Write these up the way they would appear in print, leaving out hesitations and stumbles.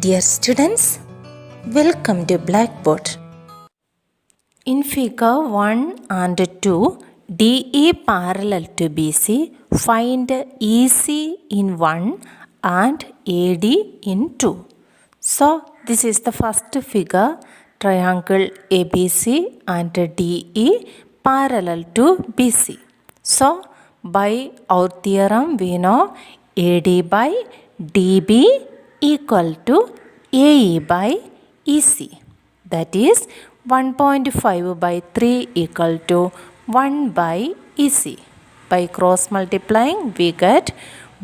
Dear students, welcome to Blackboard. In figure 1 and 2, DE parallel to BC, find EC in 1 and AD in 2. So, this is the first figure, triangle ABC and DE parallel to BC. So, by our theorem, we know AD by DB equal to AE by EC. That is 1.5 by 3 equal to 1 by EC. By cross multiplying, we get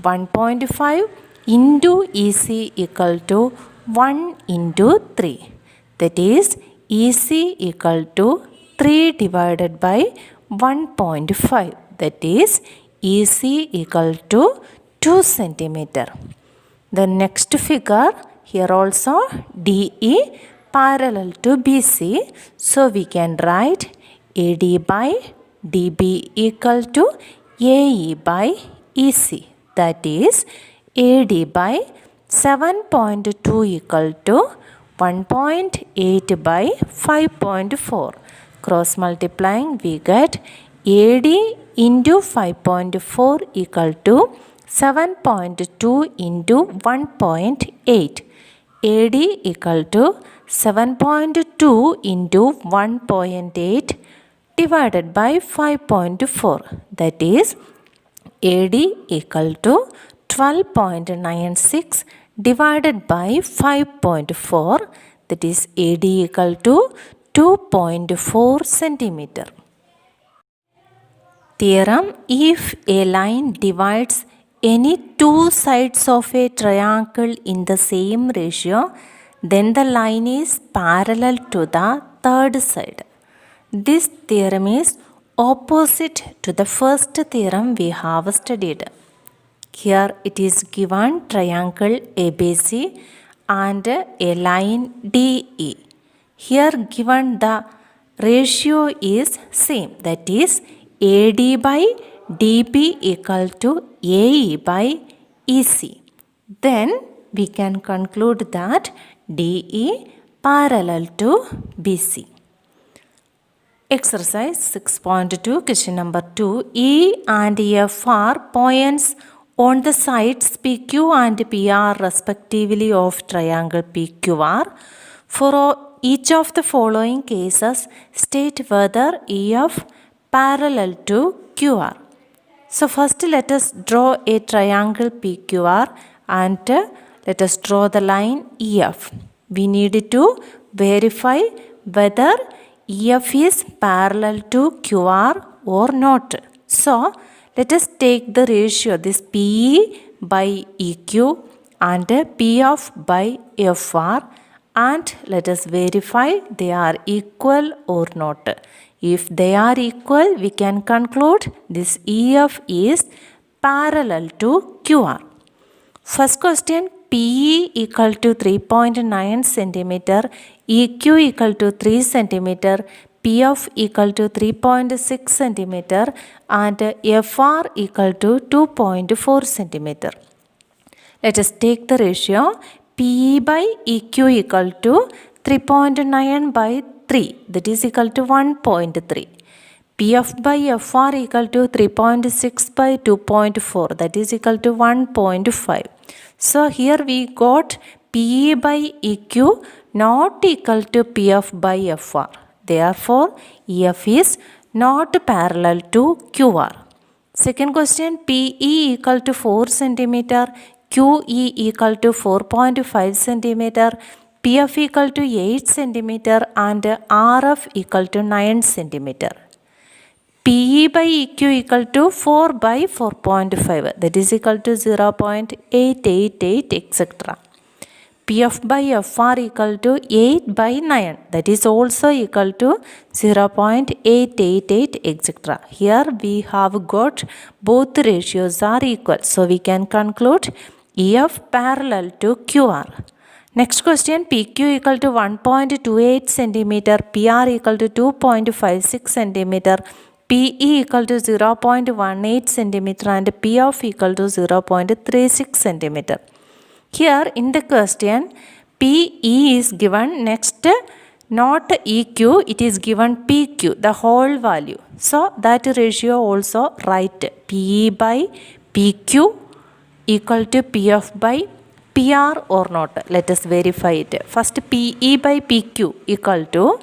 1.5 into EC equal to 1 into 3. That is EC equal to 3 divided by 1.5. That is EC equal to 2 centimeter. The next figure, here also DE parallel to BC. So we can write AD by DB equal to AE by EC. That is AD by 7.2 equal to 1.8 by 5.4. Cross multiplying, we get AD into 5.4 equal to 7.2 into 1.8. AD equal to 7.2 into 1.8 divided by 5.4. That is AD equal to 12.96 divided by 5.4. That is AD equal to 2.4 centimeter. Theorem: if a line divides any two sides of a triangle in the same ratio, then the line is parallel to the third side. This theorem is opposite to the first theorem we have studied. Here it is given triangle ABC and a line DE. Here given the ratio is same, that is AD by DB equal to AE by EC. Then we can conclude that DE parallel to BC. Exercise 6.2, question number 2. E and F are points on the sides PQ and PR respectively of triangle PQR. For each of the following cases, state whether EF parallel to QR. So first let us draw a triangle PQR and let us draw the line EF. We need to verify whether EF is parallel to QR or not. So let us take the ratio, this PE by EQ and PF by FR, and let us verify they are equal or not. If they are equal, we can conclude this EF is parallel to QR. First question, PE equal to 3.9 cm, EQ equal to 3 cm, PF equal to 3.6 cm and FR equal to 2.4 cm. Let us take the ratio PE by EQ equal to 3.9 by 3, that is equal to 1.3. PF by FR equal to 3.6 by 2.4, that is equal to 1.5. So here we got PE by EQ not equal to PF by FR. Therefore, EF is not parallel to QR. Second question, PE equal to 4 cm, QE equal to 4.5 cm, PF equal to 8 cm and RF equal to 9 cm. PE by EQ equal to 4 by 4.5, that is equal to 0.888 etc. PF by FR equal to 8 by 9, that is also equal to 0.888 etc. Here we have got both ratios are equal, so we can conclude EF parallel to QR. Next question, PQ equal to 1.28 cm, PR equal to 2.56 cm, PE equal to 0.18 cm and PF equal to 0.36 cm. Here in the question, PE is given, next not EQ, it is given PQ, the whole value. So that ratio also write PE by PQ equal to PF by PR or not. Let us verify it. First PE by PQ equal to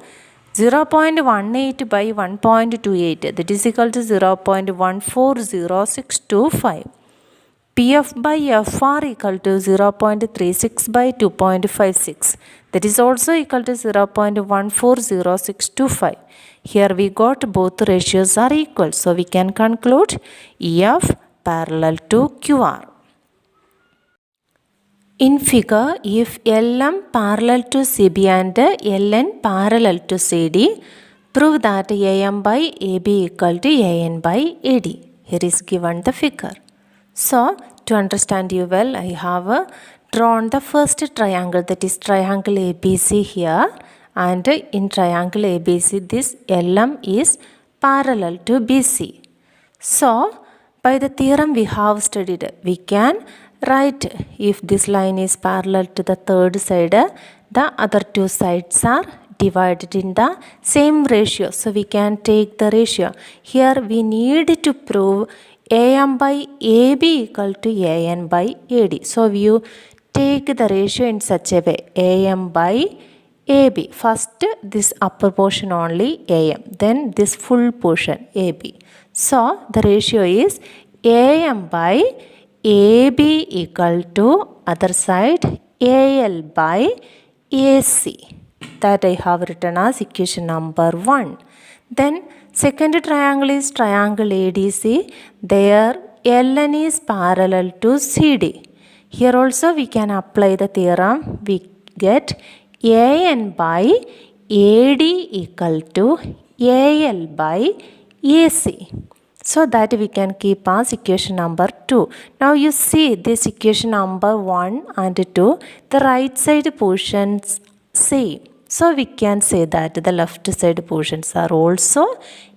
0.18 by 1.28, that is equal to 0.140625. PF by FR equal to 0.36 by 2.56, that is also equal to 0.140625. Here we got both ratios are equal, so we can conclude EF parallel to QR. In figure, if LM parallel to CB and LN parallel to CD, prove that AM by AB equal to AN by AD. Here is given the figure. So, to understand you well, I have drawn the first triangle, that is triangle ABC here, and in triangle ABC this LM is parallel to BC. So, by the theorem we have studied, we can write if this line is parallel to the third side, the other two sides are divided in the same ratio. So, we can take the ratio. Here we need to prove AM by AB equal to AN by AD. So, you take the ratio in such a way, AM by AB. First this upper portion only AM, then this full portion AB. So, the ratio is AM by AB equal to other side AL by AC. That I have written as equation number 1. Then second triangle is triangle ADC. There LN is parallel to CD. Here also we can apply the theorem. We get AN by AD equal to AL by AC. So that we can keep as equation number 2. Now you see this equation number 1 and 2, the right side portions same. So we can say that the left side portions are also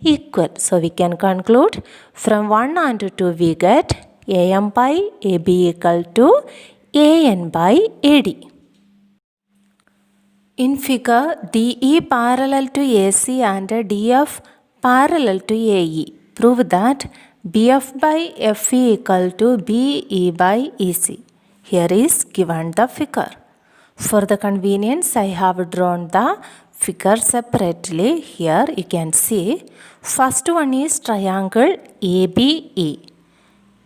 equal. So we can conclude from 1 and 2 we get AM by AB equal to AN by AD. In figure, DE parallel to AC and DF parallel to AE. Prove that BF by FE equal to BE by EC. Here is given the figure. For the convenience, I have drawn the figure separately. Here you can see first one is triangle ABE.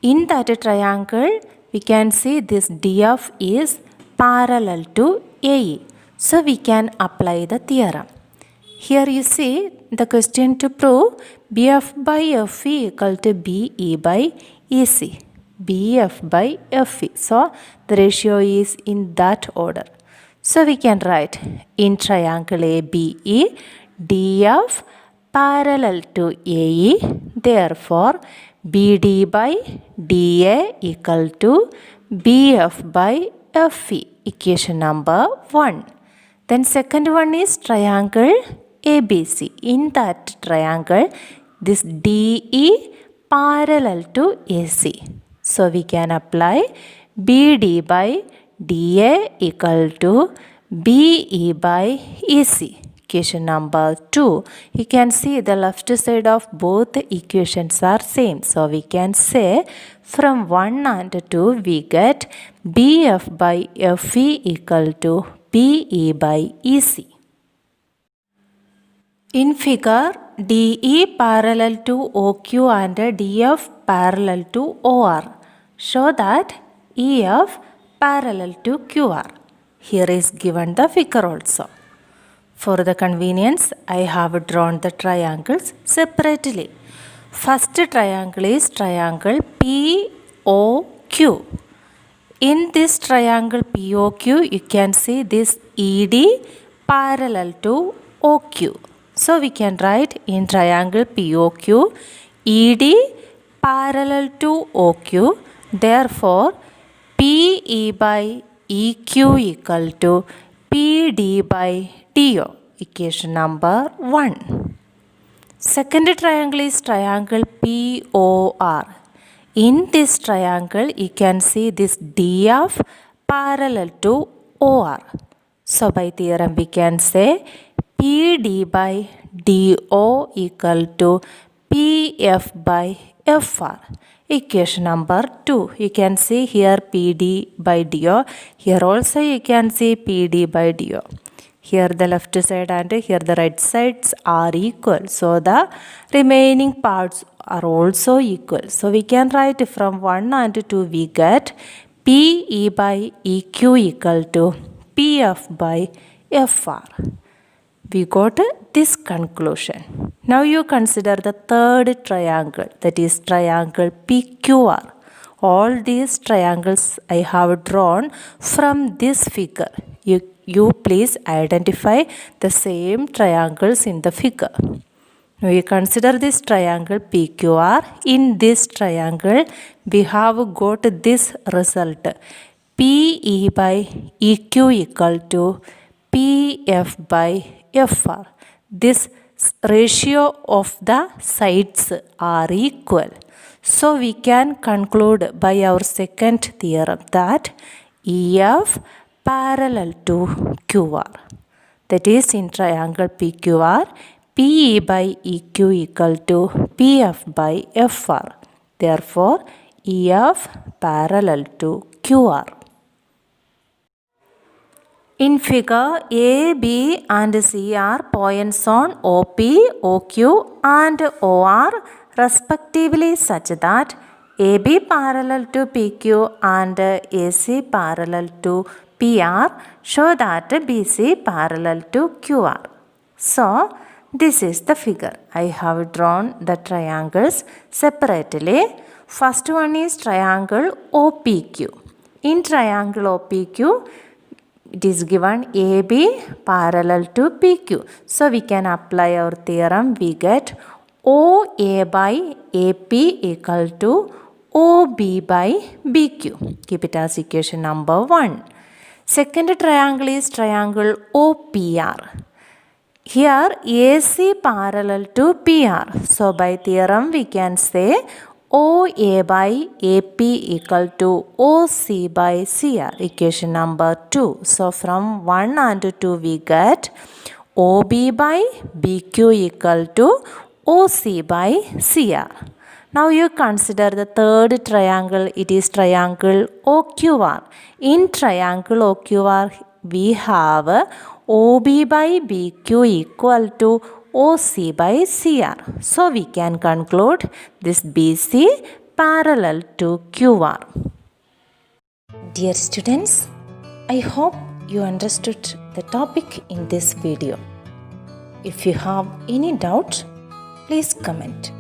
In that triangle, we can see this DF is parallel to AE. So we can apply the theorem. Here you see the question to prove BF by FE equal to BE by EC. BF by FE. So the ratio is in that order. So we can write in triangle ABE, DF parallel to AE. Therefore, BD by DA equal to BF by FE. Equation number 1. Then second one is triangle ABC. In that triangle, this DE parallel to AC. So we can apply BD by DA equal to BE by EC. Equation number 2. You can see the left side of both equations are same. So we can say from 1 and 2 we get BF by FE equal to BE by EC. In figure, DE parallel to OQ and DF parallel to OR. Show that EF parallel to QR. Here is given the figure also. For the convenience, I have drawn the triangles separately. First triangle is triangle POQ. In this triangle POQ, you can see this ED parallel to OQ. So we can write in triangle POQ, ED parallel to OQ. Therefore, PE by EQ equal to PD by DO. Equation number 1. Second triangle is triangle POR. In this triangle, you can see this DF parallel to OR. So by theorem we can say PD by DO equal to PF by FR. Equation number 2. You can see here PD by DO. Here also you can see PD by DO. Here the left side and here the right sides are equal. So the remaining parts are also equal. So we can write from 1 and 2 we get PE by EQ equal to PF by FR. We got this conclusion. Now you consider the third triangle, that is triangle PQR. All these triangles I have drawn from this figure. You please identify the same triangles in the figure. Now you consider this triangle PQR. In this triangle we have got this result. PE by EQ equal to PF by FR. This ratio of the sides are equal. So we can conclude by our second theorem that EF parallel to QR. That is, in triangle PQR, PE by EQ equal to PF by FR. Therefore, EF parallel to QR. In figure, A, B and C are points on OP, OQ and OR respectively such that AB parallel to PQ and AC parallel to PR show that BC parallel to QR. So, this is the figure. I have drawn the triangles separately. First one is triangle OPQ. In triangle OPQ, it is given AB parallel to PQ. So, we can apply our theorem. We get OA by AP equal to OB by BQ. Keep it as equation number 1. Second triangle is triangle OPR. Here AC parallel to PR. So, by theorem we can say OA by AP equal to OC by CR. Equation number 2. So, from 1 and 2 we get OB by BQ equal to OC by CR. Now you consider the third triangle. It is triangle OQR. In triangle OQR we have OB by BQ equal to OC by CR. So we can conclude this BC parallel to QR. Dear students, I hope you understood the topic in this video. If you have any doubt, please comment.